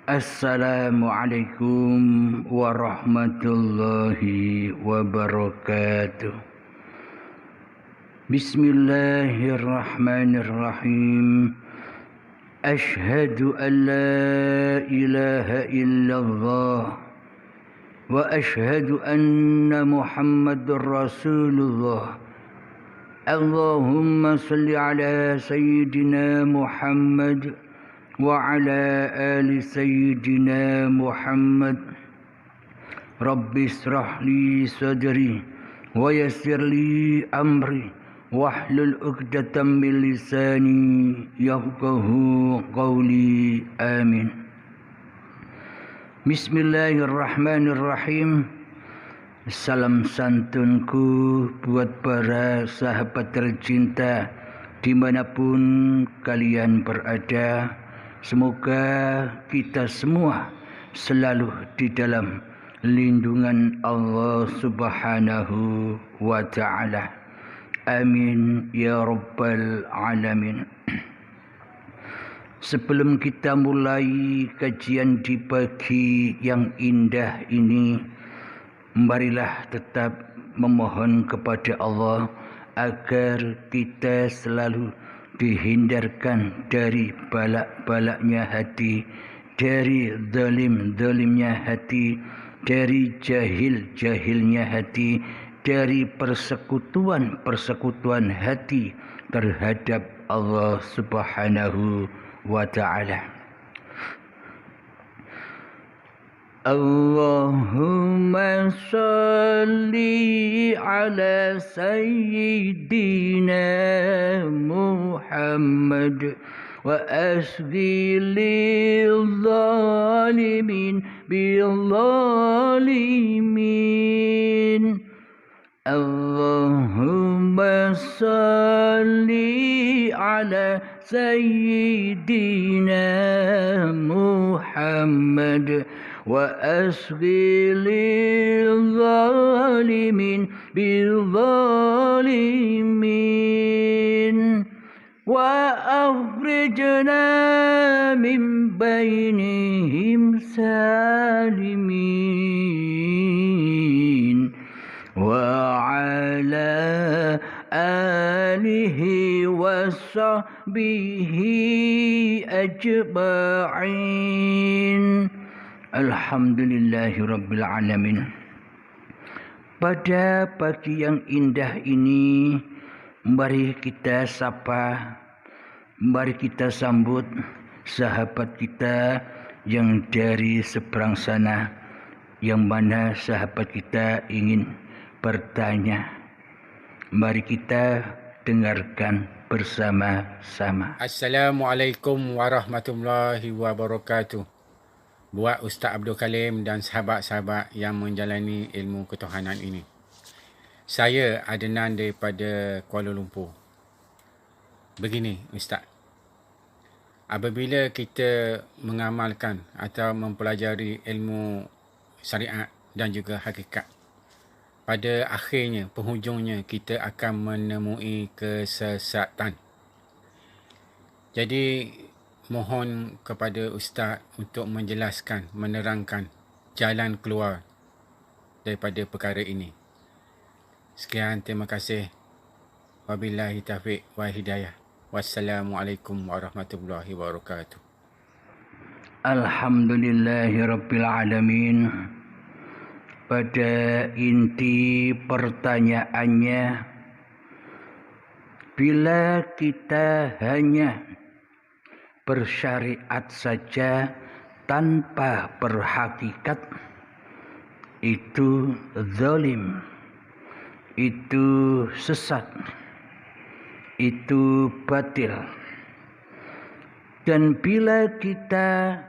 Assalamualaikum warahmatullahi wabarakatuh. Bismillahirrahmanirrahim. Ashhadu an la ilaha illallah wa ashhadu anna Muhammadur Rasulullah. Allahumma salli ala sayyidina Muhammad wa ala ali sayyidina Muhammad. Rabbi israh li sadri wa yassir li amri wahlul 'uqdatam min lisani yafqahu qawli. Amin. Bismillahirrahmanirrahim. Salam santunku buat para sahabat tercinta dimanapun kalian berada. Semoga kita semua selalu di dalam lindungan Allah Subhanahu wa ta'ala. Amin ya rabbal alamin. Sebelum kita mulai kajian di pagi yang indah ini, marilah tetap memohon kepada Allah agar kita selalu dihindarkan dari balak-balaknya hati, dari zalim-zalimnya hati, dari jahil-jahilnya hati, dari persekutuan-persekutuan hati terhadap Allah Subhanahu wa ta'ala. Allahumma salli ala sayyidina Muhammad wa asghi lil zalimin bil zalimin. Allahumma salli ala sayyidina Muhammad wa asghi lil zalimin bil zalimin wa akhrijna min bainihim salimin wa ala alihi wa sahbihi ajma'in. Alhamdulillahi rabbil alamin. Pada pagi yang indah ini, mari kita sapa, mari kita sambut sahabat kita yang dari seberang sana, yang mana sahabat kita ingin bertanya. Mari kita dengarkan bersama-sama. Assalamualaikum warahmatullahi wabarakatuh. Buat Ustaz Abdul Kalim dan sahabat-sahabat yang menjalani ilmu ketuhanan ini. Saya Adnan daripada Kuala Lumpur. Begini Ustaz, apabila kita mengamalkan atau mempelajari ilmu syariat dan juga hakikat, pada akhirnya, penghujungnya kita akan menemui kesesatan. Jadi mohon kepada Ustaz untuk menjelaskan, menerangkan jalan keluar daripada perkara ini. Sekian, terima kasih. Wabillahi taufiq wa hidayah. Wassalamualaikum warahmatullahi wabarakatuh. Alhamdulillahi rabbil alamin. Pada inti pertanyaannya, bila kita hanya bersyariat saja tanpa berhakikat, itu zalim, itu sesat, itu batil. Dan bila kita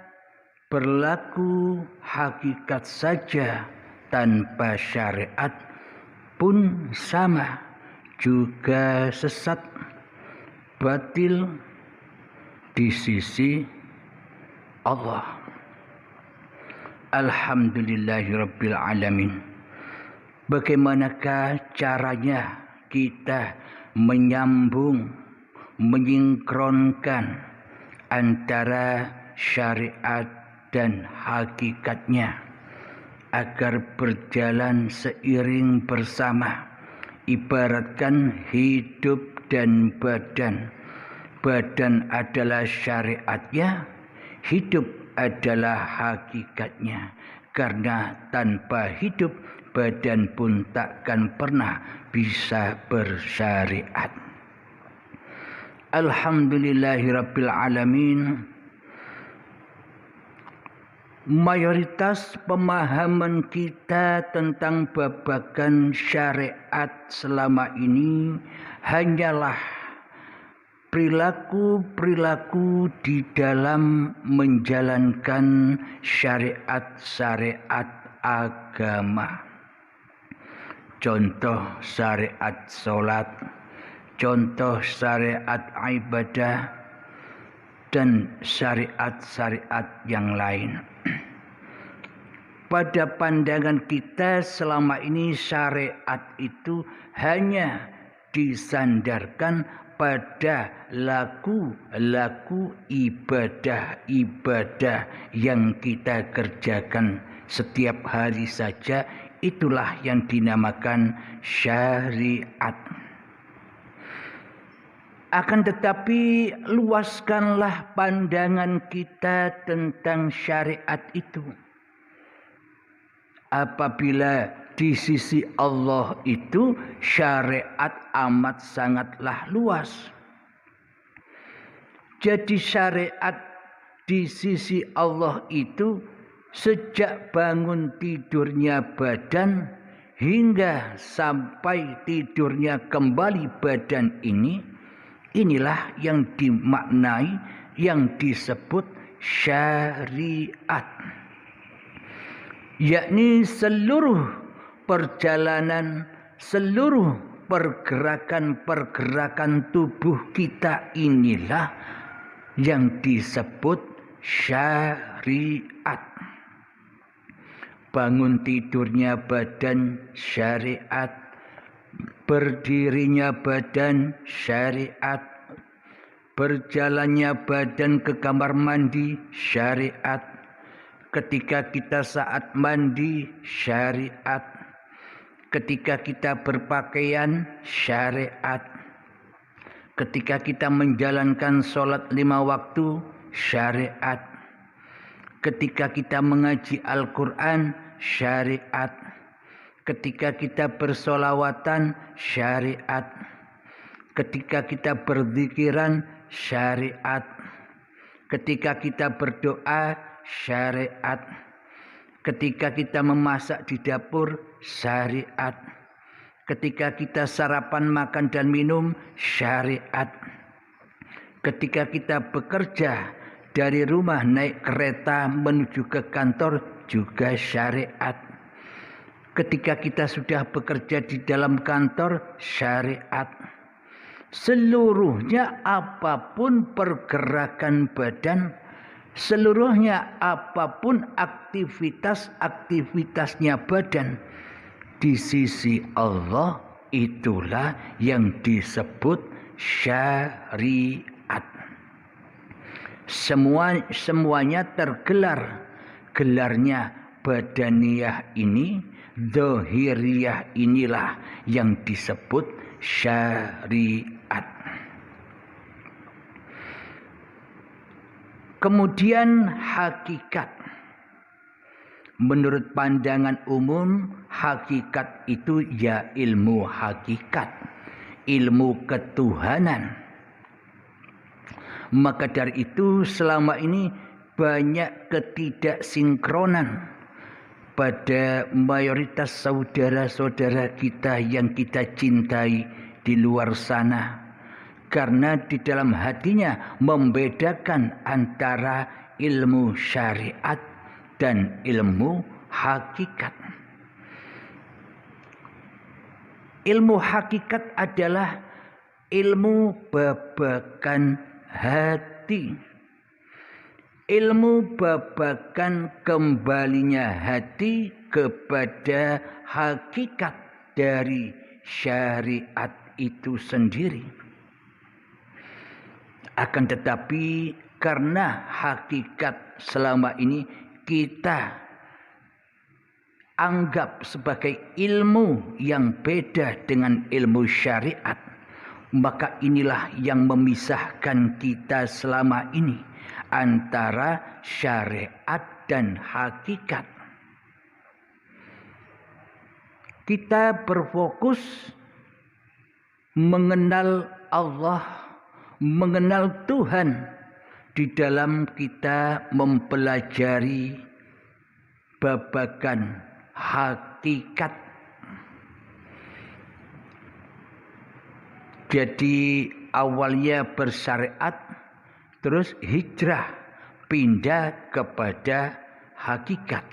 berlaku hakikat saja tanpa syariat pun sama, juga sesat, batil di sisi Allah. Alhamdulillahi rabbil alamin. Bagaimanakah caranya kita menyambung, menyinkronkan antara syariat dan hakikatnya agar berjalan seiring bersama. Ibaratkan hidup dan badan. Badan adalah syariatnya, hidup adalah hakikatnya. Karena tanpa hidup, badan pun takkan pernah bisa bersyariat. Alhamdulillahirabbil alamin. Mayoritas pemahaman kita tentang babagan syariat selama ini hanyalah perilaku-perilaku di dalam menjalankan syariat-syariat agama. Contoh syariat sholat, contoh syariat ibadah, dan syariat-syariat yang lain. Pada pandangan kita selama ini syariat itu hanya disandarkan pada laku-laku ibadah-ibadah yang kita kerjakan setiap hari saja. Itulah yang dinamakan syariat. Akan tetapi luaskanlah pandangan kita tentang syariat itu. Apabila di sisi Allah itu syariat amat sangatlah luas. Jadi syariat di sisi Allah itu sejak bangun tidurnya badan hingga sampai tidurnya kembali badan ini, inilah yang dimaknai, yang disebut syariat. Yakni seluruh perjalanan, seluruh pergerakan-pergerakan tubuh kita inilah yang disebut syariat. Bangun tidurnya badan syariat, berdirinya badan syariat, berjalannya badan ke kamar mandi syariat, ketika kita saat mandi syariat, ketika kita berpakaian syariat, ketika kita menjalankan sholat 5 waktu syariat, ketika kita mengaji Al-Quran syariat, ketika kita bersolawatan syariat, ketika kita berzikiran syariat, ketika kita berdoa syariat, ketika kita memasak di dapur syariat, ketika kita sarapan, makan dan minum syariat, ketika kita bekerja dari rumah naik kereta menuju ke kantor juga syariat, ketika kita sudah bekerja di dalam kantor syariat. Seluruhnya apapun pergerakan badan, seluruhnya apapun aktivitas-aktivitasnya badan, di sisi Allah itulah yang disebut syariat. Semuanya tergelar. Gelarnya badaniyah ini, zahiriyah inilah yang disebut syariat. Kemudian hakikat. Menurut pandangan umum, hakikat itu ya ilmu hakikat, ilmu ketuhanan. Maka dari itu selama ini banyak ketidaksinkronan pada mayoritas saudara-saudara kita yang kita cintai di luar sana. Karena di dalam hatinya membedakan antara ilmu syariat dan ilmu hakikat. Ilmu hakikat adalah ilmu babagan hati. Ilmu babagan kembalinya hati kepada hakikat dari syariat itu sendiri. Akan tetapi karena hakikat selama ini kita anggap sebagai ilmu yang beda dengan ilmu syariat, maka inilah yang memisahkan kita selama ini antara syariat dan hakikat. Kita berfokus mengenal Allah, mengenal Tuhan di dalam kita mempelajari babagan hakikat. Jadi awalnya bersyariat, terus hijrah, pindah kepada hakikat.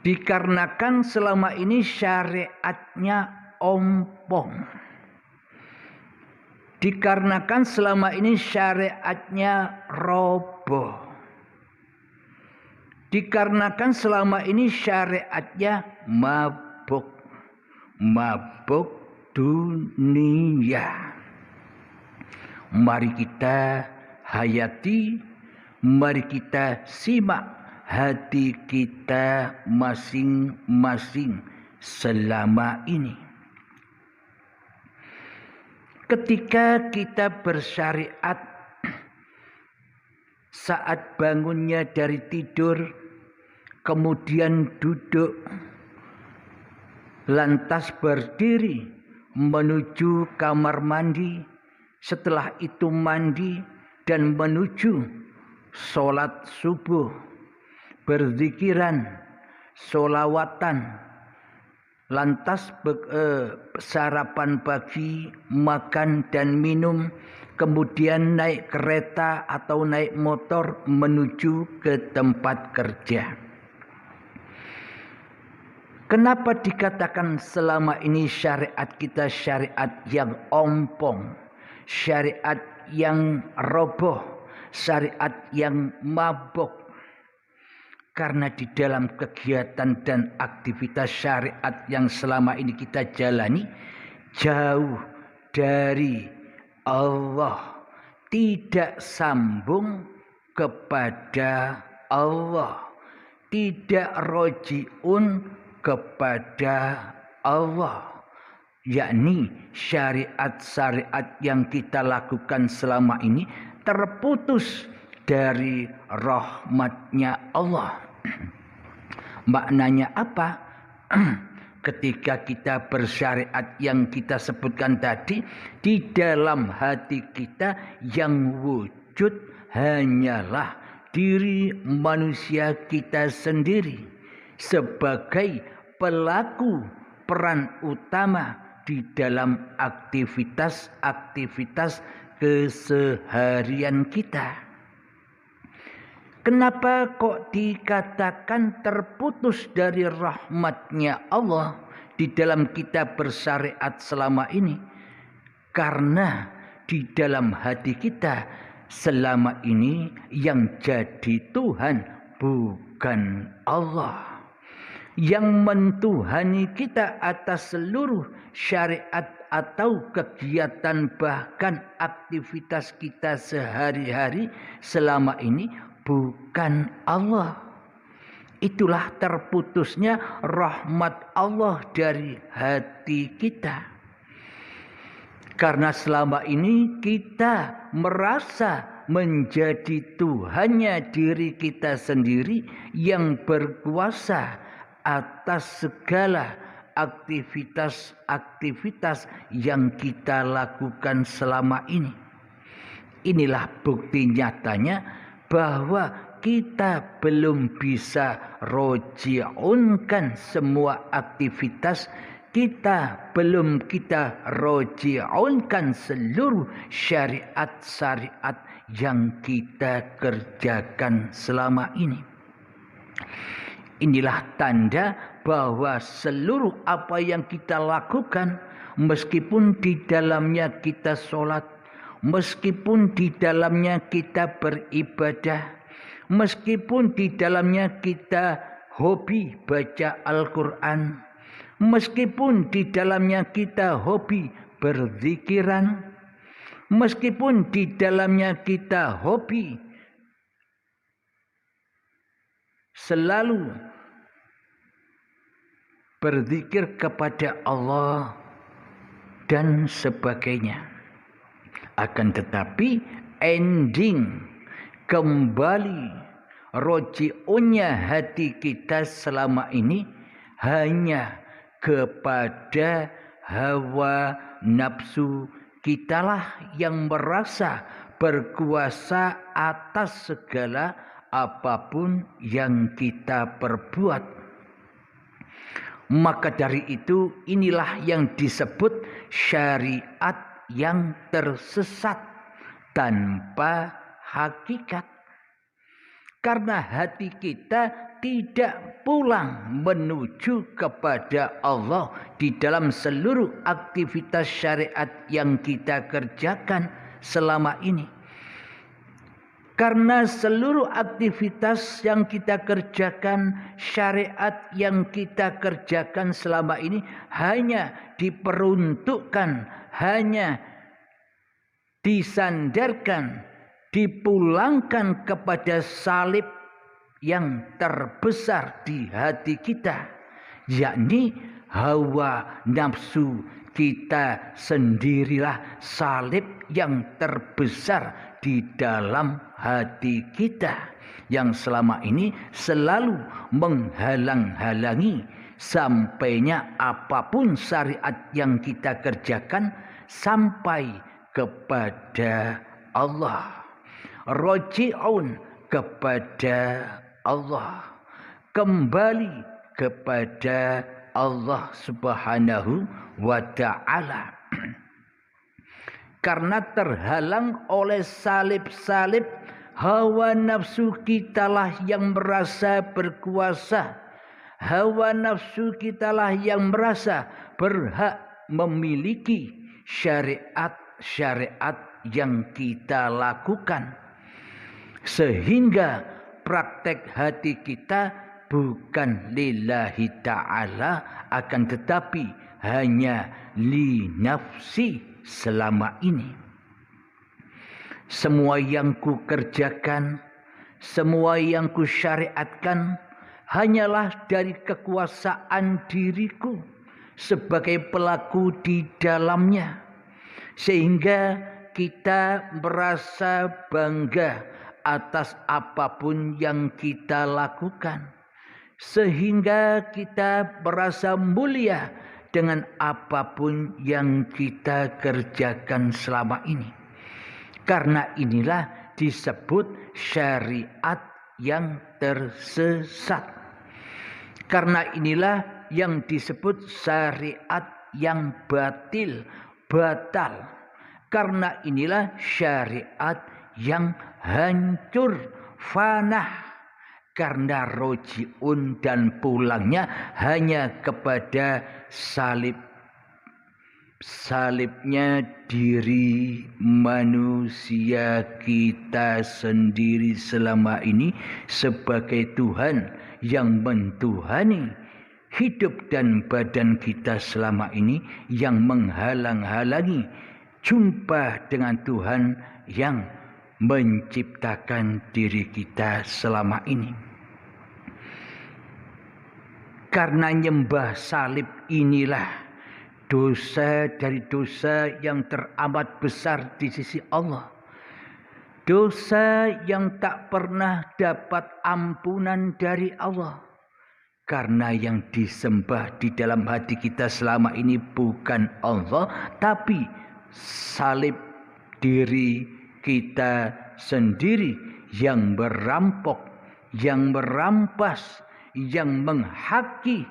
Dikarenakan selama ini syariatnya ompong. Dikarenakan selama ini syariatnya roboh. Dikarenakan selama ini syariatnya mabuk. Mabuk dunia. Mari kita hayati, mari kita simak hati kita masing-masing selama ini. Ketika kita bersyariat, saat bangunnya dari tidur, kemudian duduk, lantas berdiri menuju kamar mandi, setelah itu mandi dan menuju sholat subuh, berzikiran, sholawatan, lantas sarapan pagi, makan dan minum, kemudian naik kereta atau naik motor menuju ke tempat kerja. Kenapa dikatakan selama ini syariat kita syariat yang ompong, syariat yang roboh, syariat yang mabuk? Karena di dalam kegiatan dan aktivitas syariat yang selama ini kita jalani jauh dari Allah, tidak sambung kepada Allah, tidak rojiun kepada Allah, yakni syariat-syariat yang kita lakukan selama ini terputus dari rahmatnya Allah. Maknanya apa? Ketika kita bersyariat yang kita sebutkan tadi, di dalam hati kita yang wujud hanyalah diri manusia kita sendiri sebagai pelaku peran utama di dalam aktivitas-aktivitas keseharian kita. Kenapa kok dikatakan terputus dari rahmatnya Allah di dalam kita bersyariat selama ini? Karena di dalam hati kita selama ini yang jadi Tuhan bukan Allah. Yang mentuhani kita atas seluruh syariat atau kegiatan bahkan aktivitas kita sehari-hari selama ini bukan Allah. Itulah terputusnya rahmat Allah dari hati kita. Karena selama ini kita merasa menjadi Tuhannya diri kita sendiri yang berkuasa atas segala aktivitas-aktivitas yang kita lakukan selama ini. Inilah bukti nyatanya bahwa kita belum bisa roji'unkan semua aktivitas kita, belum kita roji'unkan seluruh syariat-syariat yang kita kerjakan selama ini. Inilah tanda bahwa seluruh apa yang kita lakukan, meskipun di dalamnya kita sholat, meskipun di dalamnya kita beribadah, meskipun di dalamnya kita hobi baca Al-Quran, meskipun di dalamnya kita hobi berzikiran, meskipun di dalamnya kita hobi selalu berzikir kepada Allah dan sebagainya. Akan tetapi ending kembali roji'unnya hati kita selama ini hanya kepada hawa nafsu kitalah yang merasa berkuasa atas segala apapun yang kita perbuat. Maka dari itu inilah yang disebut syariat yang tersesat tanpa hakikat. Karena hati kita tidak pulang menuju kepada Allah di dalam seluruh aktivitas syariat yang kita kerjakan selama ini. Karena seluruh aktivitas yang kita kerjakan, syariat yang kita kerjakan selama ini hanya diperuntukkan, hanya disandarkan, dipulangkan kepada salib yang terbesar di hati kita, yakni hawa nafsu kita sendirilah salib yang terbesar di dalam hati kita yang selama ini selalu menghalang-halangi sampainya apapun syariat yang kita kerjakan sampai kepada Allah. Roji'un kepada Allah, kembali kepada Allah Subhanahu wa ta'ala. Karena terhalang oleh salib-salib, hawa nafsu kitalah yang merasa berkuasa. Hawa nafsu kitalah yang merasa berhak memiliki syariat-syariat yang kita lakukan. Sehingga praktek hati kita bukan lillahi ta'ala, akan tetapi hanya li nafsi selama ini. Semua yang ku kerjakan, semua yang ku syariatkan hanyalah dari kekuasaan diriku sebagai pelaku di dalamnya. Sehingga kita merasa bangga atas apapun yang kita lakukan. Sehingga kita merasa mulia dengan apapun yang kita kerjakan selama ini. Karena inilah disebut syariat yang tersesat. Karena inilah yang disebut syariat yang batal. Karena inilah syariat yang hancur, fana. Karena roji'un dan pulangnya hanya kepada salibnya diri manusia kita sendiri selama ini sebagai Tuhan yang mentuhani hidup dan badan kita selama ini, yang menghalang-halangi jumpa dengan Tuhan yang menciptakan diri kita selama ini. Karena nyembah salib inilah dosa dari dosa yang teramat besar di sisi Allah. Dosa yang tak pernah dapat ampunan dari Allah. Karena yang disembah di dalam hati kita selama ini bukan Allah, tapi salib diri kita sendiri yang merampok, yang merampas, yang menghaki,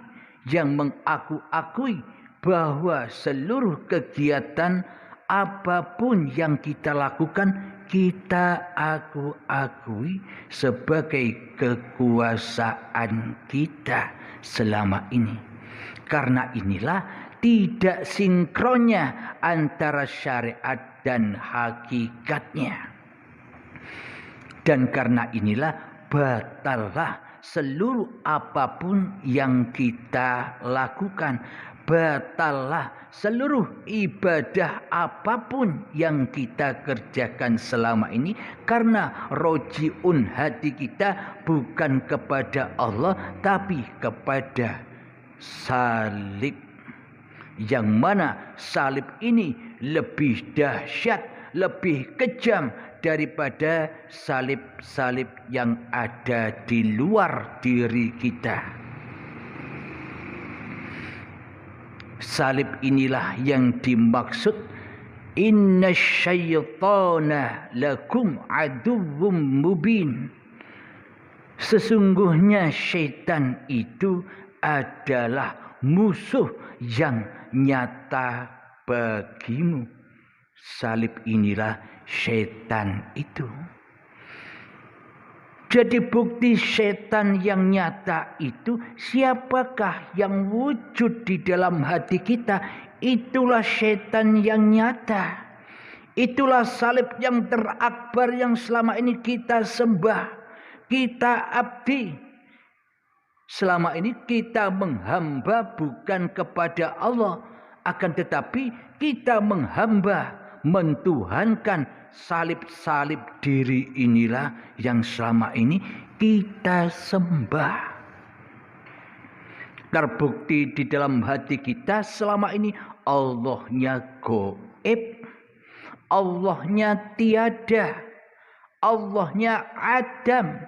yang mengaku-akui bahwa seluruh kegiatan apapun yang kita lakukan kita akui sebagai kekuasaan kita selama ini. Karena inilah tidak sinkronnya antara syariat dan hakikatnya. Dan karena inilah batallah seluruh apapun yang kita lakukan. batallah seluruh ibadah apapun yang kita kerjakan selama ini, karena rojiun hati kita bukan kepada Allah tapi kepada salib, yang mana salib ini lebih dahsyat, lebih kejam daripada salib-salib yang ada di luar diri kita. Salib inilah yang dimaksud inna syaitana lakum aduwwum mubin. Sesungguhnya syaitan itu adalah musuh yang nyata bagimu. Salib inilah syaitan itu. Jadi bukti setan yang nyata itu, siapakah yang wujud di dalam hati kita? Itulah setan yang nyata. Itulah salib yang terakbar yang selama ini kita sembah, kita abdi. Selama ini kita menghamba bukan kepada Allah, akan tetapi kita menghamba, mentuhankan salib-salib diri inilah yang selama ini kita sembah. Terbukti di dalam hati kita selama ini Allahnya gaib, Allahnya tiada, Allahnya adam,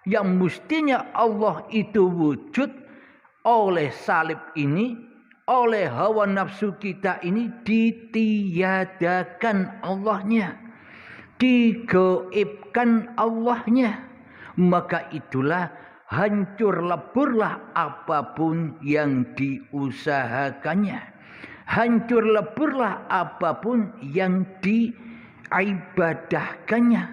yang mestinya Allah itu wujud. Oleh salib ini, oleh hawa nafsu kita ini ditiadakan Allahnya, digaibkan Allahnya. Maka itulah hancur leburlah apapun yang diusahakannya, hancur leburlah apapun yang diibadahkannya,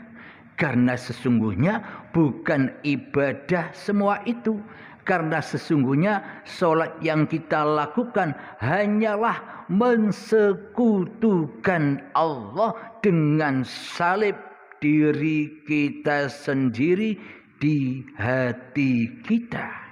karena sesungguhnya bukan ibadah semua itu. Karena sesungguhnya sholat yang kita lakukan hanyalah mensekutukan Allah dengan salib diri kita sendiri di hati kita.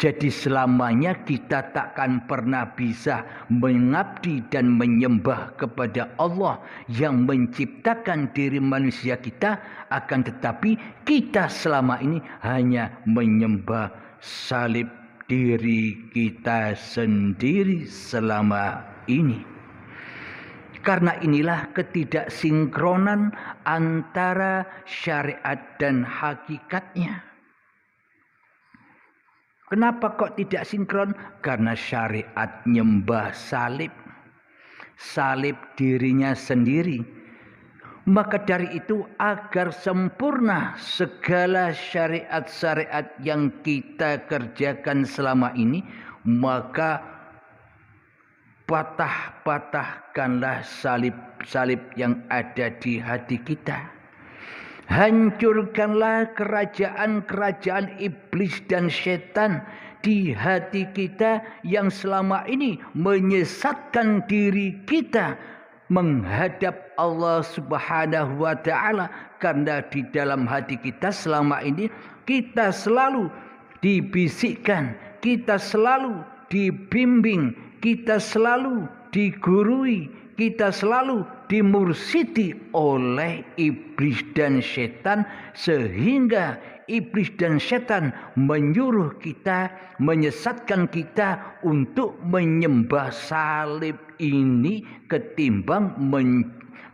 Jadi selamanya kita takkan pernah bisa mengabdi dan menyembah kepada Allah yang menciptakan diri manusia kita, akan tetapi kita selama ini hanya menyembah salib diri kita sendiri selama ini. Karena inilah ketidaksinkronan antara syariat dan hakikatnya. Kenapa kok tidak sinkron? Karena syariat nyembah salib, salib dirinya sendiri. Maka dari itu, agar sempurna segala syariat-syariat yang kita kerjakan selama ini, maka patah-patahkanlah salib-salib yang ada di hati kita. Hancurkanlah kerajaan-kerajaan iblis dan setan di hati kita yang selama ini menyesatkan diri kita menghadap Allah Subhanahu wa taala. Karena di dalam hati kita selama ini kita selalu dibisikkan, kita selalu dibimbing, kita selalu digurui, kita selalu dimursidi oleh iblis dan setan, sehingga iblis dan setan menyuruh kita, menyesatkan kita untuk menyembah salib ini ketimbang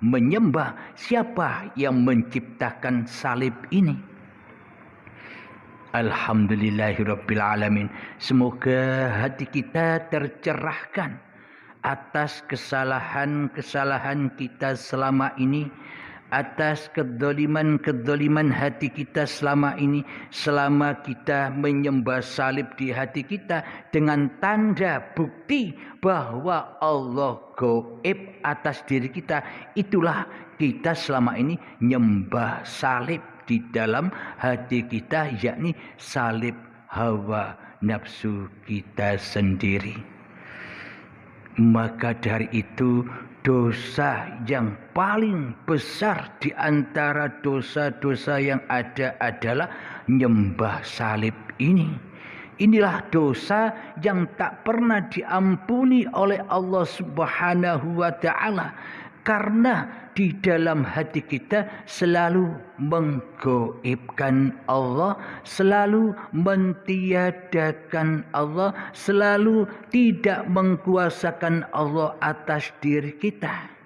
menyembah siapa yang menciptakan salib ini. Alhamdulillahirabbil alamin. Semoga hati kita tercerahkan atas kesalahan-kesalahan kita selama ini, atas kedzaliman-kedzaliman hati kita selama ini, selama kita menyembah salib di hati kita dengan tanda bukti bahwa Allah gaib atas diri kita. Itulah kita selama ini nyembah salib di dalam hati kita, yakni salib hawa nafsu kita sendiri. Maka dari itu, dosa yang paling besar di antara dosa-dosa yang ada adalah nyembah salib ini. Inilah dosa yang tak pernah diampuni oleh Allah Subhanahu wa taala, karena di dalam hati kita selalu menggoibkan Allah, selalu mentiadakan Allah, selalu tidak mengkuasakan Allah atas diri kita.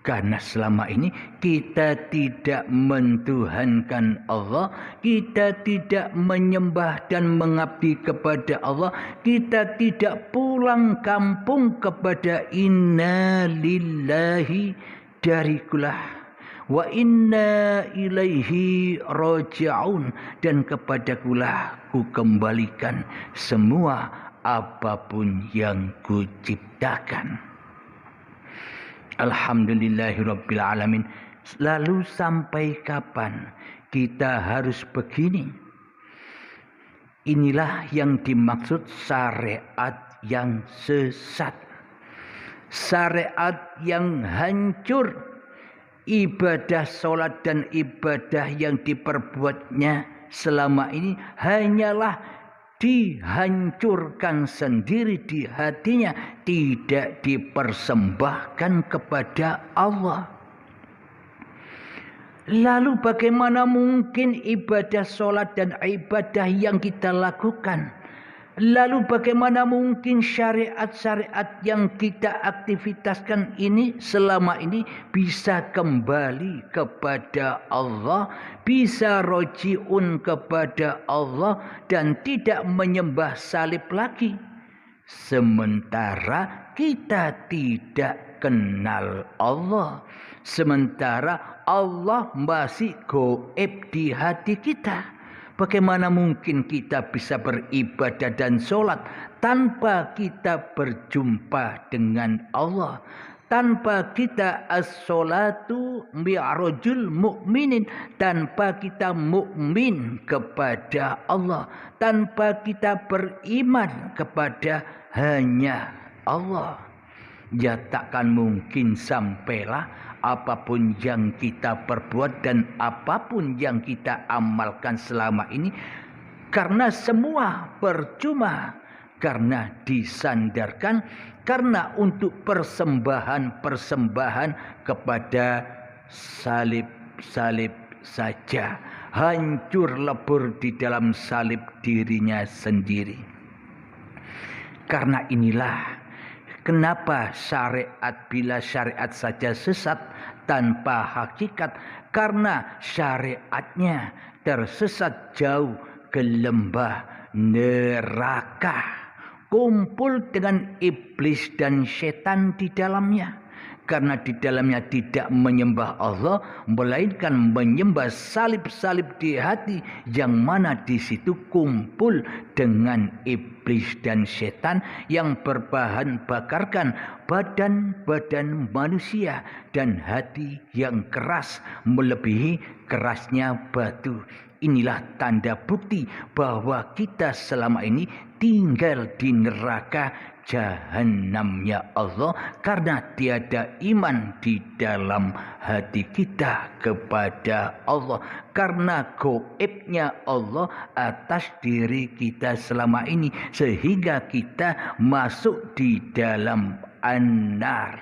Karena selama ini kita tidak mentuhankan Allah, kita tidak menyembah dan mengabdi kepada Allah, kita tidak pulang kampung kepada inna lillahi darikulah wa inna ilaihi raji'un, dan kepadakulah ku kembalikan semua apapun yang kuciptakan. Alhamdulillahirabbil alamin. Lalu sampai kapan kita harus begini? Inilah yang dimaksud syariat yang sesat, syariat yang hancur. Ibadah solat dan ibadah yang diperbuatnya selama ini hanyalah dihancurkan sendiri di hatinya, tidak dipersembahkan kepada Allah. Lalu bagaimana mungkin ibadah solat dan ibadah yang kita lakukan? Lalu bagaimana mungkin syariat-syariat yang kita aktivitaskan ini selama ini bisa kembali kepada Allah, bisa rojiun kepada Allah, dan tidak menyembah salib lagi? Sementara kita tidak kenal Allah, sementara Allah masih gaib di hati kita. Bagaimana mungkin kita bisa beribadah dan sholat tanpa kita berjumpa dengan Allah? Tanpa kita as-sholatu mi'rajul mu'minin, tanpa kita mukmin kepada Allah, tanpa kita beriman kepada hanya Allah. Ya takkan mungkin sampailah apapun yang kita perbuat dan apapun yang kita amalkan selama ini, karena semua percuma, karena disandarkan, karena untuk persembahan-persembahan kepada salib-salib saja, hancur lebur di dalam salib dirinya sendiri. Karena inilah kenapa syariat, bila syariat saja sesat tanpa hakikat, karena syariatnya tersesat jauh ke lembah neraka, kumpul dengan iblis dan setan di dalamnya. Karena di dalamnya tidak menyembah Allah, melainkan menyembah salib-salib di hati, yang mana di situ kumpul dengan iblis dan setan yang berbahan bakarkan badan-badan manusia dan hati yang keras melebihi kerasnya batu. Inilah tanda bukti bahwa kita selama ini tinggal di neraka Jahannamnya Allah, karena tiada iman di dalam hati kita kepada Allah, karena gaibnya Allah atas diri kita selama ini, sehingga kita masuk di dalam an-nar.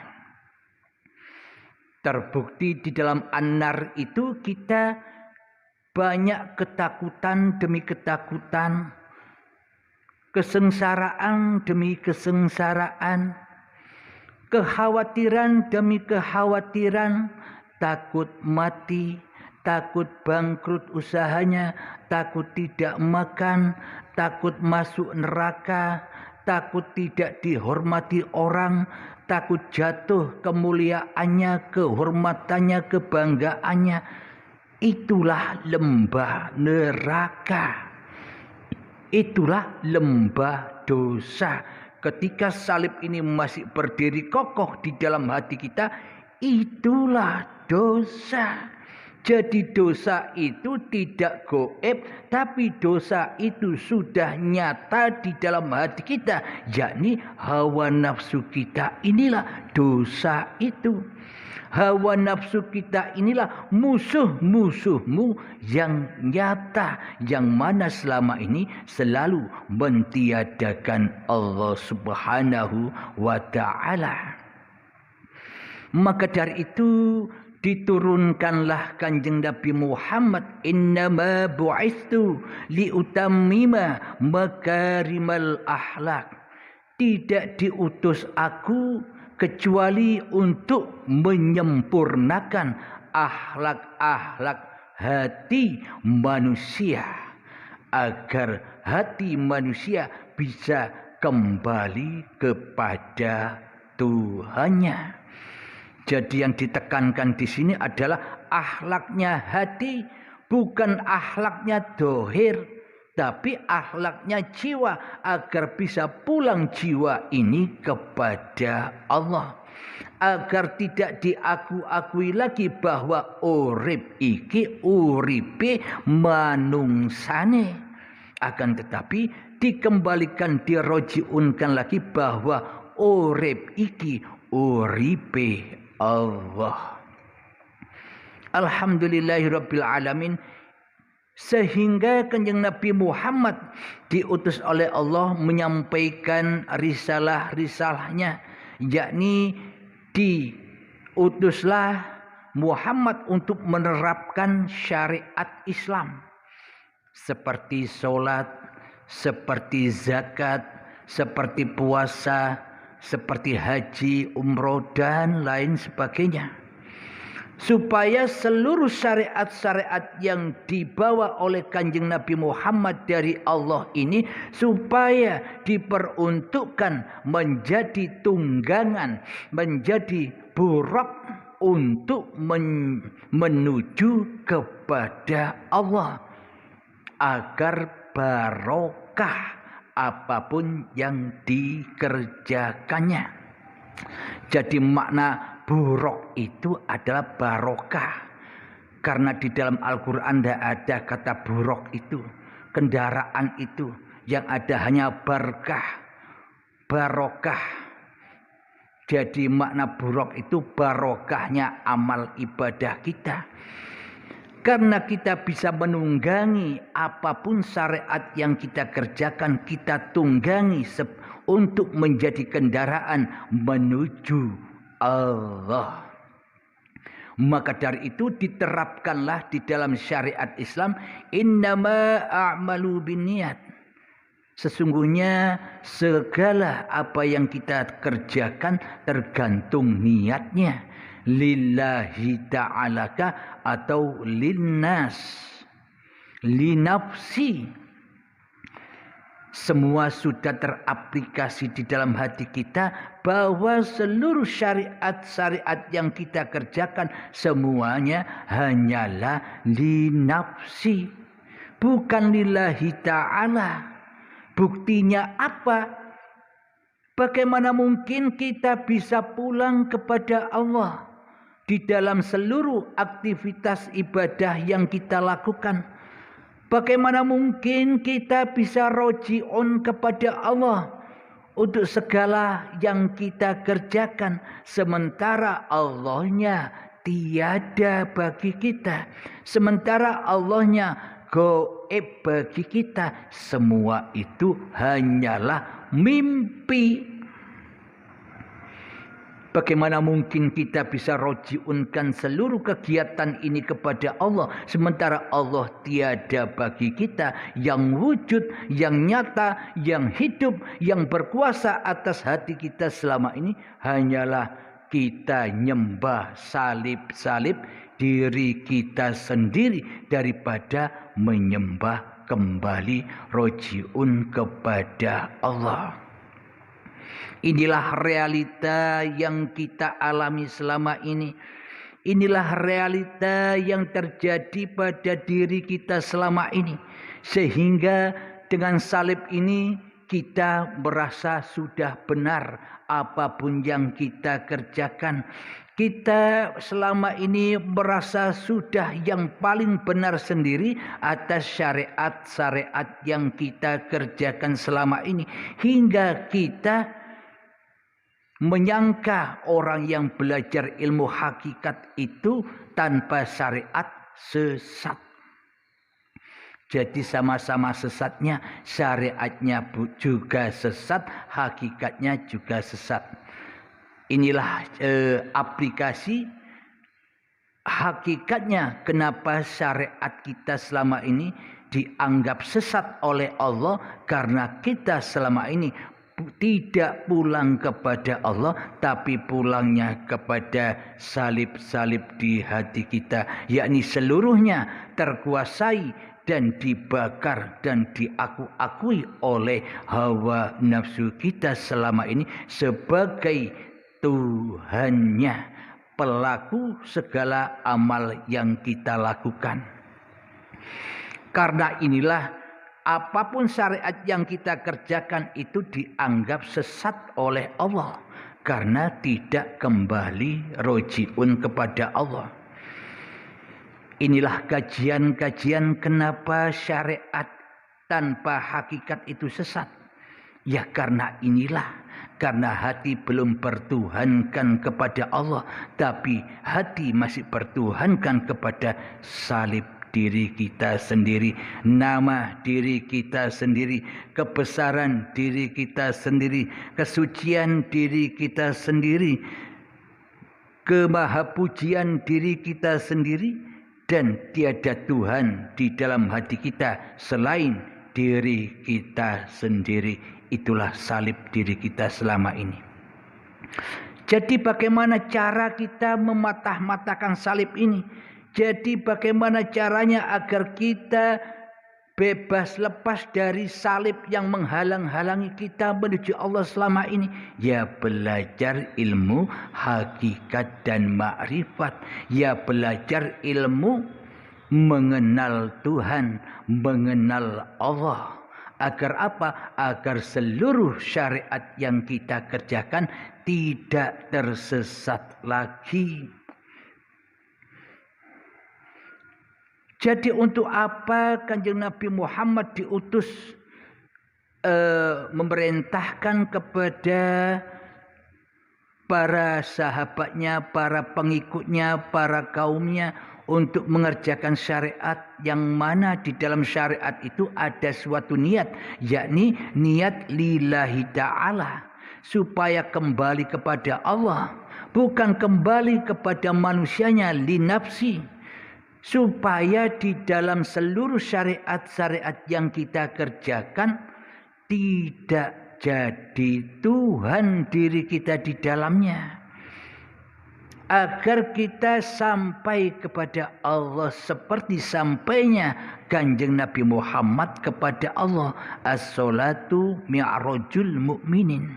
Terbukti di dalam an-nar itu kita banyak ketakutan demi ketakutan, kesengsaraan demi kesengsaraan, kekhawatiran demi kekhawatiran, takut mati, takut bangkrut usahanya, takut tidak makan, takut masuk neraka, takut tidak dihormati orang, takut jatuh kemuliaannya, kehormatannya, kebanggaannya. Itulah lembah neraka. Itulah lembah dosa. Ketika salib ini masih berdiri kokoh di dalam hati kita, itulah dosa. Jadi dosa itu tidak gaib, tapi dosa itu sudah nyata di dalam hati kita, yakni hawa nafsu kita. Inilah dosa itu. Hawa nafsu kita inilah musuh-musuhmu yang nyata, yang mana selama ini selalu mentiadakan Allah Subhanahu wa ta'ala. Maka dari itu diturunkanlah Kanjeng Nabi Muhammad, innama bu'istu liutammima makarimal akhlak. Tidak diutus aku kecuali untuk menyempurnakan akhlak-akhlak hati manusia, agar hati manusia bisa kembali kepada Tuhannya. Jadi yang ditekankan di sini adalah akhlaknya hati, bukan akhlaknya dohir, tapi akhlaknya jiwa, agar bisa pulang jiwa ini kepada Allah, agar tidak diakui lagi bahwa urip iki uripe manungsane, akan tetapi dikembalikan, dirojiunkan lagi bahwa urip iki uripe Allah. Alhamdulillahirabbil alamin. Sehingga Kanjeng Nabi Muhammad diutus oleh Allah menyampaikan risalah-risalahnya, yakni diutuslah Muhammad untuk menerapkan syariat Islam seperti sholat, seperti zakat, seperti puasa, seperti haji, umroh, dan lain sebagainya. Supaya seluruh syariat-syariat yang dibawa oleh Kanjeng Nabi Muhammad dari Allah ini supaya diperuntukkan menjadi tunggangan, menjadi buruk untuk menuju kepada Allah, agar barokah apapun yang dikerjakannya. Jadi makna buruk itu adalah barokah. Karena di dalam Al-Quran tidak ada kata buruk itu, kendaraan itu. Yang ada hanya barokah. Jadi makna buruk itu barokahnya amal ibadah kita. Karena kita bisa menunggangi apapun syariat yang kita kerjakan, kita tunggangi untuk menjadi kendaraan menuju Allah. Maka dari itu diterapkanlah di dalam syariat Islam, innama a'malu binniyat. Sesungguhnya segala apa yang kita kerjakan tergantung niatnya. Lillahi ta'alaka atau linnas, linafsi. Semua sudah teraplikasi di dalam hati kita bahwa seluruh syariat-syariat yang kita kerjakan semuanya hanyalah linafsi, bukan lillahi ta'ala. Buktinya apa? Bagaimana mungkin kita bisa pulang kepada Allah di dalam seluruh aktivitas ibadah yang kita lakukan? Bagaimana mungkin kita bisa roji'un kepada Allah untuk segala yang kita kerjakan, sementara Allahnya tiada bagi kita, sementara Allahnya gaib bagi kita? Semua itu hanyalah mimpi. Bagaimana mungkin kita bisa roji'unkan seluruh kegiatan ini kepada Allah, sementara Allah tiada bagi kita, yang wujud, yang nyata, yang hidup, yang berkuasa atas hati kita selama ini hanyalah kita nyembah salib-salib diri kita sendiri daripada menyembah kembali roji'un kepada Allah. Inilah realita yang kita alami selama ini. Inilah realita yang terjadi pada diri kita selama ini. Sehingga dengan salib ini kita merasa sudah benar apapun yang kita kerjakan. Kita selama ini merasa sudah yang paling benar sendiri atas syariat-syariat yang kita kerjakan selama ini. Hingga kita menyangka orang yang belajar ilmu hakikat itu tanpa syariat sesat. Jadi sama-sama sesatnya, syariatnya juga sesat, hakikatnya juga sesat. Inilah aplikasi hakikatnya kenapa syariat kita selama ini dianggap sesat oleh Allah, karena kita selama ini tidak pulang kepada Allah, tapi pulangnya kepada salib-salib di hati kita, yakni seluruhnya terkuasai dan dibakar dan diakui oleh hawa nafsu kita selama ini sebagai Tuhannya, pelaku segala amal yang kita lakukan. Karena inilah apapun syariat yang kita kerjakan itu dianggap sesat oleh Allah, karena tidak kembali rojiun kepada Allah. Inilah kajian-kajian kenapa syariat tanpa hakikat itu sesat. Ya karena inilah, karena hati belum bertuhankan kepada Allah, tapi hati masih bertuhankan kepada salib diri kita sendiri, nama diri kita sendiri, kebesaran diri kita sendiri, kesucian diri kita sendiri, kemahapujian diri kita sendiri, dan tiada Tuhan di dalam hati kita selain diri kita sendiri. Itulah salib diri kita selama ini. Jadi bagaimana cara kita mematah-matahkan salib ini? Jadi bagaimana caranya agar kita bebas lepas dari salib yang menghalang-halangi kita menuju Allah selama ini? Ya belajar ilmu hakikat dan ma'rifat. Ya belajar ilmu mengenal Tuhan, mengenal Allah. Agar apa? Agar seluruh syariat yang kita kerjakan tidak tersesat lagi. Jadi untuk apa Kanjeng Nabi Muhammad diutus memerintahkan kepada para sahabatnya, para pengikutnya, para kaumnya untuk mengerjakan syariat, yang mana di dalam syariat itu ada suatu niat, yakni niat lillahi ta'ala, supaya kembali kepada Allah, bukan kembali kepada manusianya, li nafsi. Supaya di dalam seluruh syariat-syariat yang kita kerjakan tidak jadi Tuhan diri kita di dalamnya. Agar kita sampai kepada Allah seperti sampainya Kanjeng Nabi Muhammad kepada Allah. As-salatu mi'rajul mu'minin.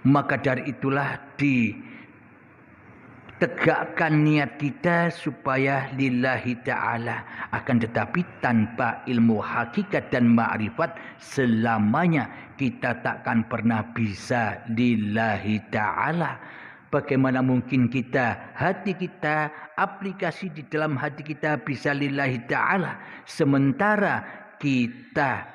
Maka dari itulah tegakkan niat kita supaya lillahi ta'ala. Akan tetapi tanpa ilmu hakikat dan ma'rifat, selamanya kita takkan pernah bisa lillahi ta'ala. Bagaimana mungkin hati kita, aplikasi di dalam hati kita bisa lillahi ta'ala, sementara kita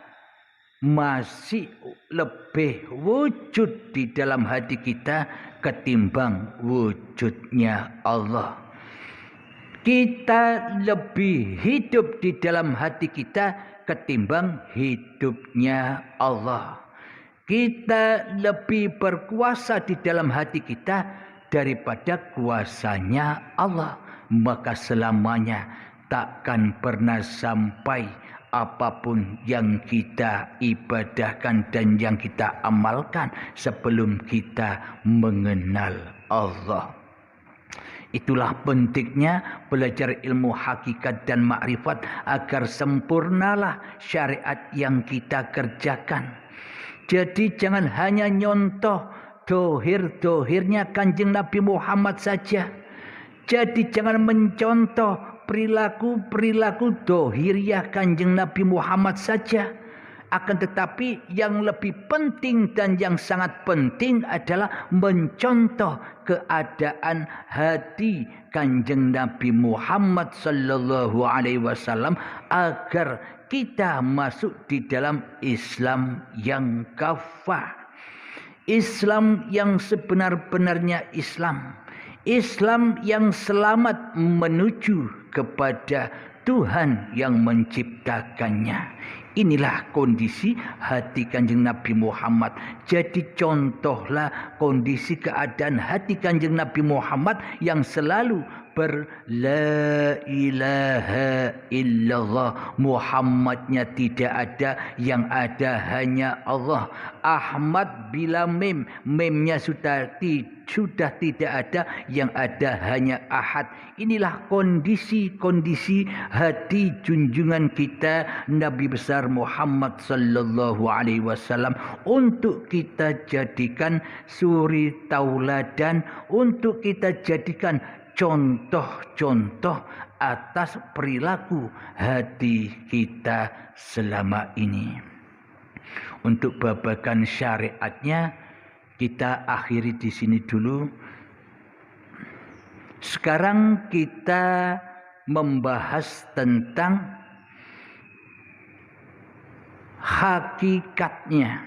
masih lebih wujud di dalam hati kita ketimbang wujudnya Allah. Kita lebih hidup di dalam hati kita ketimbang hidupnya Allah. Kita lebih berkuasa di dalam hati kita daripada kuasanya Allah. Maka selamanya takkan pernah sampai apapun yang kita ibadahkan dan yang kita amalkan sebelum kita mengenal Allah. Itulah pentingnya belajar ilmu hakikat dan ma'rifat agar sempurnalah syariat yang kita kerjakan. Jadi jangan hanya nyontoh dohir-dohirnya Kanjeng Nabi Muhammad saja. Jadi jangan mencontoh perilaku dohiriah Kanjeng Nabi Muhammad saja. Akan tetapi yang lebih penting dan yang sangat penting adalah mencontoh keadaan hati Kanjeng Nabi Muhammad sallallahu alaihi wasallam agar kita masuk di dalam Islam yang kafah. Islam yang sebenar-benarnya Islam. Islam yang selamat menuju kepada Tuhan yang menciptakannya. Inilah kondisi hati Kanjeng Nabi Muhammad. Jadi contohlah kondisi keadaan hati Kanjeng Nabi Muhammad yang selalu la ilaha illallah. Muhammadnya tidak ada, yang ada hanya Allah. Ahmad bila mim, mimnya sudah tidak ada, yang ada hanya Ahad. Inilah kondisi hati junjungan kita Nabi besar Muhammad sallallahu alaihi wasallam, untuk kita jadikan suri tauladan, untuk kita jadikan contoh-contoh atas perilaku hati kita selama ini. Untuk babakan syariatnya kita akhiri di sini dulu. Sekarang kita membahas tentang hakikatnya.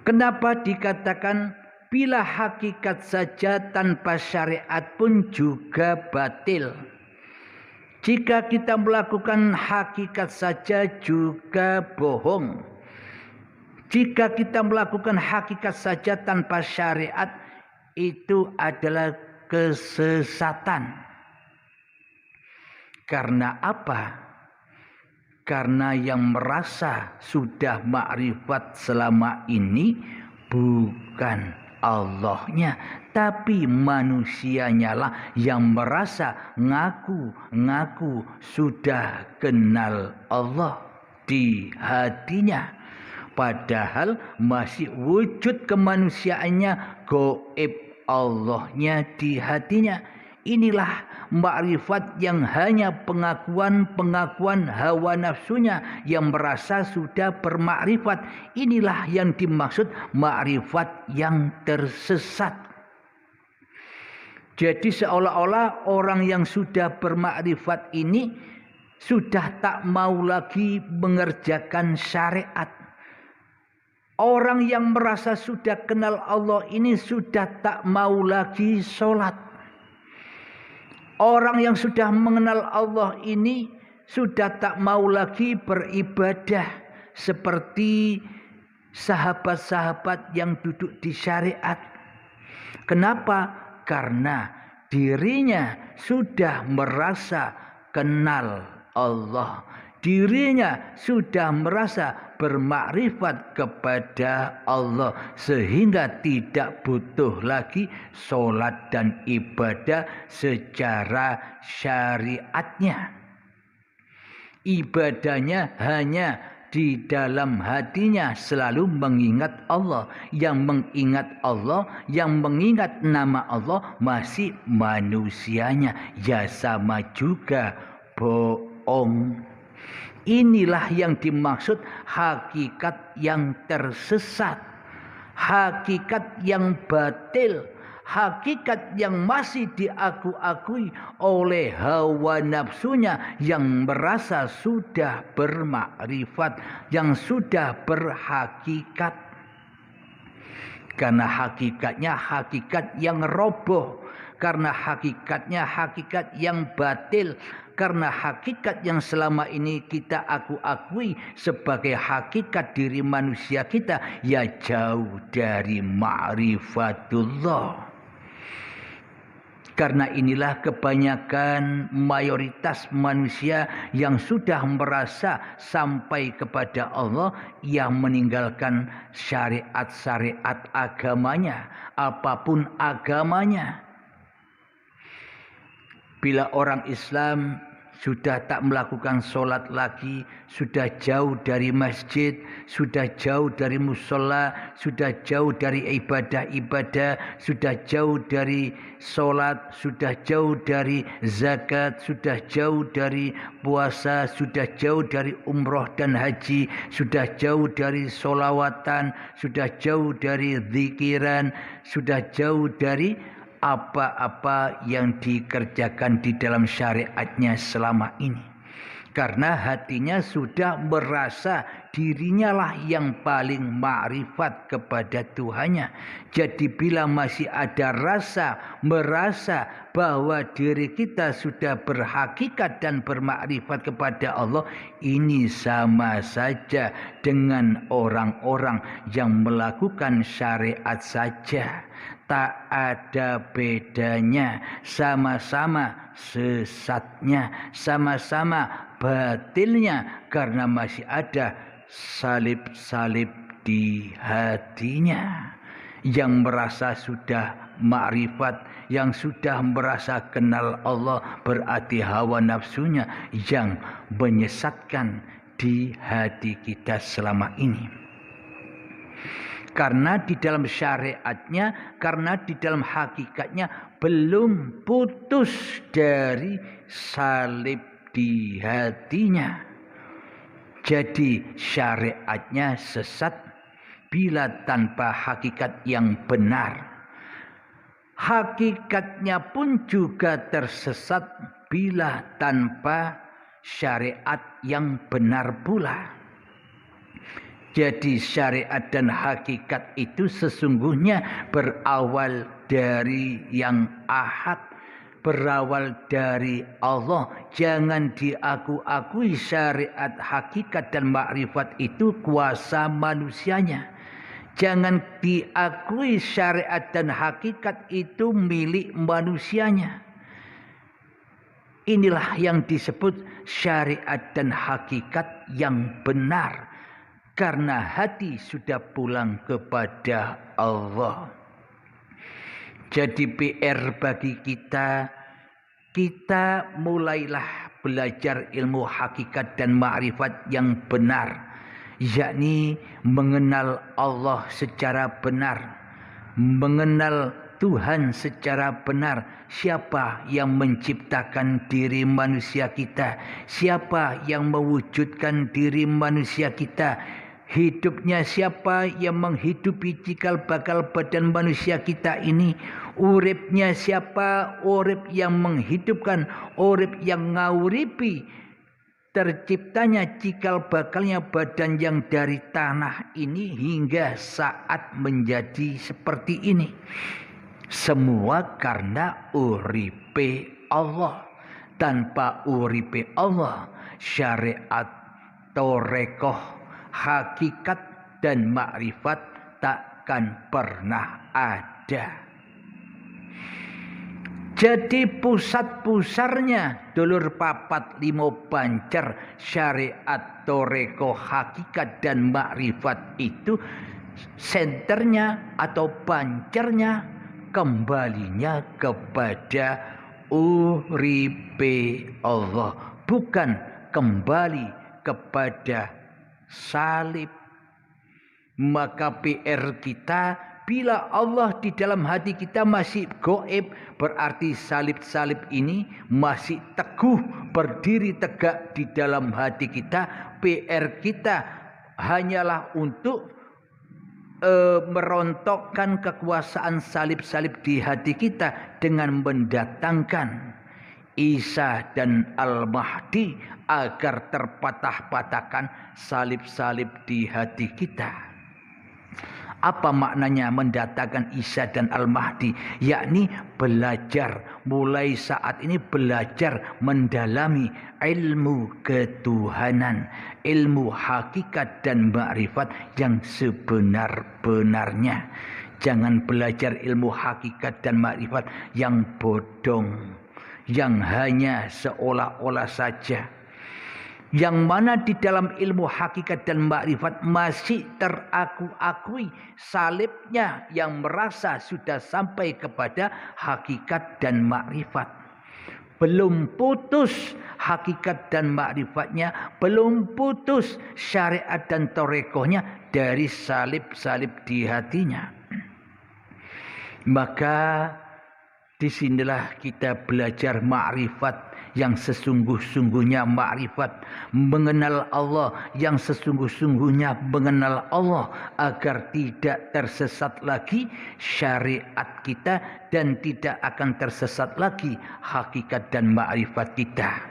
Kenapa dikatakan bila hakikat saja tanpa syariat pun juga batil? Jika kita melakukan hakikat saja juga bohong. Jika kita melakukan hakikat saja tanpa syariat, itu adalah kesesatan. Karena apa? Karena yang merasa sudah makrifat selama ini bukan Allahnya, tapi manusianya lah yang merasa ngaku sudah kenal Allah di hatinya, padahal masih wujud kemanusiaannya gaib Allahnya di hatinya. Inilah makrifat yang hanya pengakuan hawa nafsunya yang merasa sudah bermakrifat. Inilah yang dimaksud makrifat yang tersesat. Jadi seolah-olah orang yang sudah bermakrifat ini sudah tak mau lagi mengerjakan syariat. Orang yang merasa sudah kenal Allah ini sudah tak mau lagi sholat. Orang yang sudah mengenal Allah ini sudah tak mau lagi beribadah seperti sahabat-sahabat yang duduk di syariat. Kenapa? Karena dirinya sudah merasa kenal Allah. Dirinya sudah merasa bermakrifat kepada Allah, sehingga tidak butuh lagi sholat dan ibadah secara syariatnya. Ibadahnya hanya di dalam hatinya selalu mengingat Allah. Yang mengingat Allah, yang mengingat nama Allah masih manusianya, ya sama juga bohong. Inilah yang dimaksud hakikat yang tersesat, hakikat yang batil, hakikat yang masih diakui oleh hawa nafsunya yang merasa sudah bermakrifat, yang sudah berhakikat. Karena hakikatnya hakikat yang roboh, karena hakikatnya hakikat yang batil, karena hakikat yang selama ini kita akui sebagai hakikat diri manusia kita ya jauh dari ma'rifatullah. Karena inilah kebanyakan mayoritas manusia yang sudah merasa sampai kepada Allah yang meninggalkan syariat-syariat agamanya, apapun agamanya. Bila orang Islam sudah tak melakukan sholat lagi, sudah jauh dari masjid, sudah jauh dari musola, sudah jauh dari ibadah-ibadah, sudah jauh dari sholat, sudah jauh dari zakat, sudah jauh dari puasa, sudah jauh dari umroh dan haji, sudah jauh dari sholawatan, sudah jauh dari zikiran, sudah jauh dari apa-apa yang dikerjakan di dalam syariatnya selama ini. Karena hatinya sudah merasa dirinya lah yang paling ma'rifat kepada Tuhannya. Jadi bila masih ada merasa bahwa diri kita sudah berhakikat dan bermakrifat kepada Allah, ini sama saja dengan orang-orang yang melakukan syariat saja. Tak ada bedanya, sama-sama sesatnya, sama-sama batilnya, karena masih ada salib-salib di hatinya. Yang merasa sudah makrifat, yang sudah merasa kenal Allah, berarti hawa nafsunya yang menyesatkan di hati kita selama ini. Karena di dalam syariatnya, karena di dalam hakikatnya belum putus dari salib di hatinya. Jadi syariatnya sesat bila tanpa hakikat yang benar. Hakikatnya pun juga tersesat bila tanpa syariat yang benar pula. Jadi syariat dan hakikat itu sesungguhnya berawal dari yang ahad, berawal dari Allah. Jangan diaku-akui syariat, hakikat dan makrifat itu kuasa manusianya. Jangan diakui syariat dan hakikat itu milik manusianya. Inilah yang disebut syariat dan hakikat yang benar. Karena hati sudah pulang kepada Allah. Jadi PR bagi kita mulailah belajar ilmu hakikat dan ma'rifat yang benar, yakni mengenal Allah secara benar, mengenal Tuhan secara benar. Siapa yang menciptakan diri manusia kita? Siapa yang mewujudkan diri manusia kita? Hidupnya siapa yang menghidupi cikal bakal badan manusia kita ini? Uripnya siapa? Urip yang menghidupkan, urip yang ngawuripi terciptanya cikal bakalnya badan yang dari tanah ini hingga saat menjadi seperti ini. Semua karena uripe Allah. Tanpa uripe Allah, syariat, torekoh, hakikat dan makrifat takkan pernah ada. Jadi pusat-pusarnya dulur papat limo bancer syariat, toreko, hakikat dan makrifat itu, senternya atau bancernya kembalinya kepada uripe Allah, bukan kembali kepada salib. Maka PR kita, bila Allah di dalam hati kita masih goib, berarti salib-salib ini masih teguh berdiri tegak di dalam hati kita. PR kita hanyalah untuk merontokkan kekuasaan salib-salib di hati kita dengan mendatangkan Isa dan Al-Mahdi agar terpatah-patahkan salib-salib di hati kita. Apa maknanya mendatangkan Isa dan Al-Mahdi? Yakni belajar, mulai saat ini belajar mendalami ilmu ketuhanan, ilmu hakikat dan makrifat yang sebenar-benarnya. Jangan belajar ilmu hakikat dan makrifat yang bodong, yang hanya seolah-olah saja. Yang mana di dalam ilmu hakikat dan makrifat masih teraku-akui salibnya, yang merasa sudah sampai kepada hakikat dan makrifat. Belum putus hakikat dan makrifatnya, belum putus syariat dan torekohnya dari salib-salib di hatinya. Maka disinilah kita belajar makrifat yang sesungguh-sungguhnya, makrifat mengenal Allah yang sesungguh-sungguhnya mengenal Allah, agar tidak tersesat lagi syariat kita dan tidak akan tersesat lagi hakikat dan makrifat kita.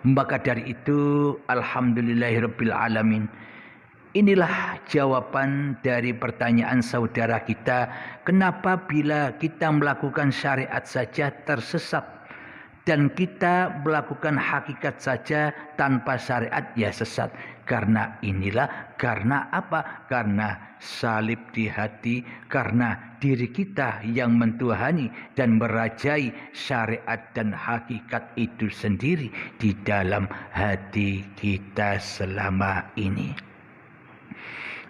Maka dari itu, alhamdulillahirabbil alamin. Inilah jawaban dari pertanyaan saudara kita, kenapa bila kita melakukan syariat saja tersesat dan kita melakukan hakikat saja tanpa syariat ya sesat. Karena apa? Karena salib di hati, karena diri kita yang mentuhani dan merajai syariat dan hakikat itu sendiri di dalam hati kita selama ini.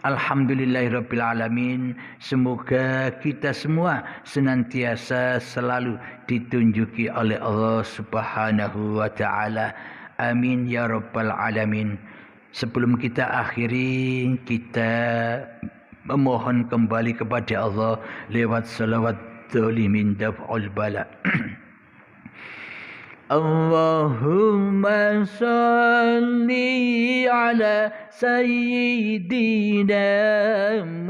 Alhamdulillahirabbil alamin. Semoga kita semua senantiasa selalu ditunjuki oleh Allah Subhanahu wa taala. Amin ya rabbal alamin. Sebelum kita akhiri, kita memohon kembali kepada Allah lewat salawat min daf'ul bala. Allahumma salli ala sayyidina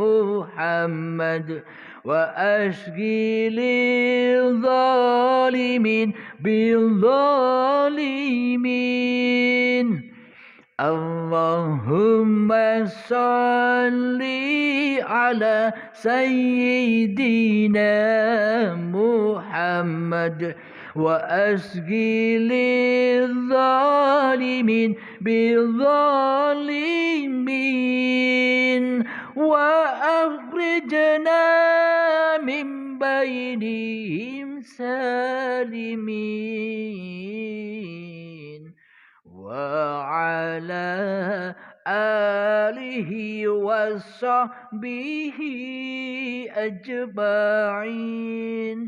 Muhammad wa ashghilil zalimin bil zalimin. Allahumma salli ala sayyidina Muhammad وأسقي للظالمين بالظالمين وأخرجنا من بينهم سالمين وعلى آله وصحبه أجمعين.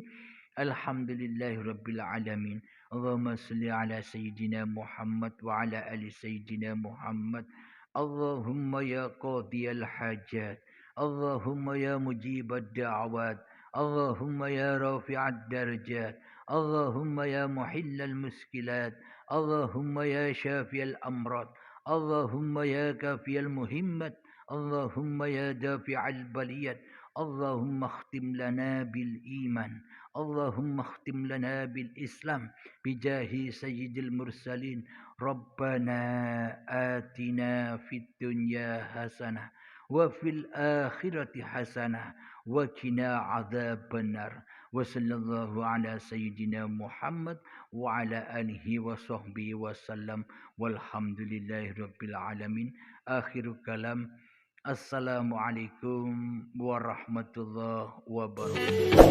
Alhamdulillahirabbil alamin. Allahumma salli ala sayyidina Muhammad wa ala ali sayyidina Muhammad. Allahumma ya qadiyal hajat, Allahumma ya mujibad da'awat, Allahumma ya rafi'ad darajat, Allahumma ya muhillal muskilat, Allahumma ya syafiyal amrad, Allahumma ya kafiyal muhimmat, Allahumma ya dafi'al baliyat. اللهم اختم لنا بالإيمان، اللهم اختم لنا بالإسلام بجاه سيد المرسلين. ربنا آتنا في الدنيا حسنة وفي الآخرة حسنة وقنا عذاب النار. وصلى الله على سيدنا محمد وعلى آله وصحبه وسلم والحمد لله رب العالمين. آخر كلام. Assalamualaikum warahmatullahi wabarakatuh.